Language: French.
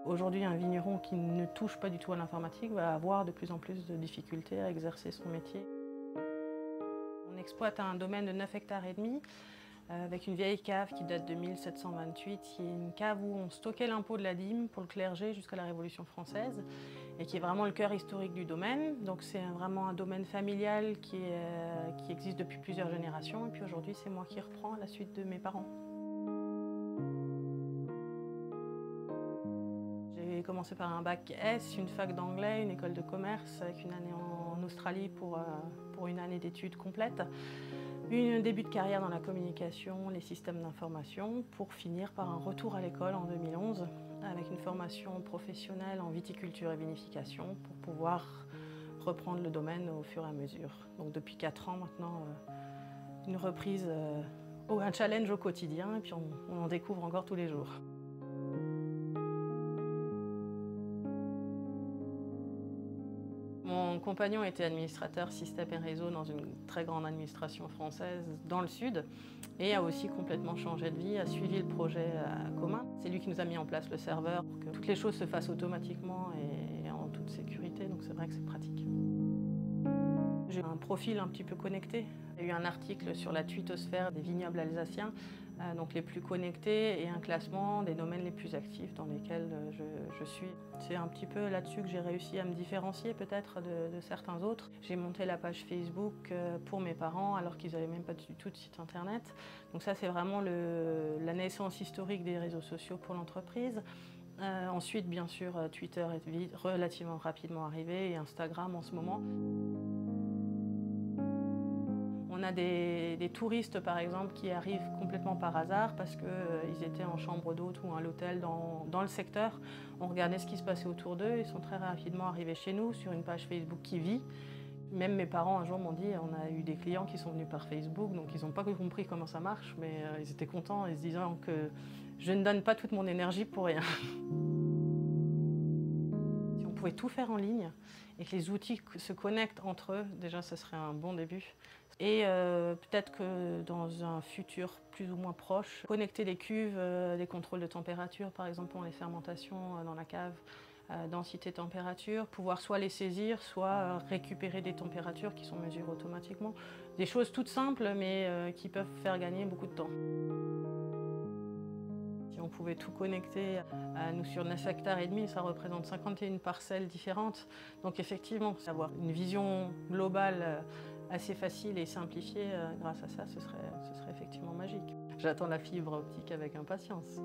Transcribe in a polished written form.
Aujourd'hui, un vigneron qui ne touche pas du tout à l'informatique va avoir de plus en plus de difficultés à exercer son métier. On exploite un domaine de 9 hectares et demi avec une vieille cave qui date de 1728, qui est une cave où on stockait l'impôt de la dîme pour le clergé jusqu'à la Révolution française et qui est vraiment le cœur historique du domaine. Donc c'est vraiment un domaine familial qui existe depuis plusieurs générations et puis aujourd'hui c'est moi qui reprends à la suite de mes parents. J'ai commencé par un bac S, une fac d'anglais, une école de commerce avec une année en Australie pour une année d'études complète. Un début de carrière dans la communication, les systèmes d'information, pour finir par un retour à l'école en 2011 avec une formation professionnelle en viticulture et vinification pour pouvoir reprendre le domaine au fur et à mesure. Donc depuis 4 ans maintenant, une reprise, un challenge au quotidien et puis on en découvre encore tous les jours. Mon compagnon était administrateur système et réseau dans une très grande administration française dans le sud et a aussi complètement changé de vie, a suivi le projet commun. C'est lui qui nous a mis en place le serveur pour que toutes les choses se fassent automatiquement et en toute sécurité, donc c'est vrai que c'est pratique. J'ai un profil un petit peu connecté. Il y a eu un article sur la twittosphère des vignobles alsaciens, donc les plus connectés, et un classement des domaines les plus actifs dans lesquels je suis. C'est un petit peu là-dessus que j'ai réussi à me différencier peut-être de certains autres. J'ai monté la page Facebook pour mes parents alors qu'ils n'avaient même pas du tout de site internet. Donc ça c'est vraiment la naissance historique des réseaux sociaux pour l'entreprise. Ensuite bien sûr Twitter est relativement rapidement arrivé et Instagram en ce moment. On a des touristes par exemple qui arrivent complètement par hasard parce qu'ils étaient en chambre d'hôte ou à l'hôtel dans le secteur. On regardait ce qui se passait autour d'eux, ils sont très rapidement arrivés chez nous sur une page Facebook qui vit. Même mes parents un jour m'ont dit on a eu des clients qui sont venus par Facebook, donc ils n'ont pas compris comment ça marche, mais ils étaient contents en se disant que je ne donne pas toute mon énergie pour rien. Si on pouvait tout faire en ligne et que les outils se connectent entre eux, déjà ce serait un bon début. Et peut-être que dans un futur plus ou moins proche, connecter les cuves, des contrôles de température par exemple pour les fermentations dans la cave, densité température, pouvoir soit les saisir, soit récupérer des températures qui sont mesurées automatiquement. Des choses toutes simples mais qui peuvent faire gagner beaucoup de temps. Si on pouvait tout connecter, nous sur 9 hectares et demi, ça représente 51 parcelles différentes. Donc effectivement, avoir une vision globale assez facile et simplifiée grâce à ça, ce serait effectivement magique. J'attends la fibre optique avec impatience.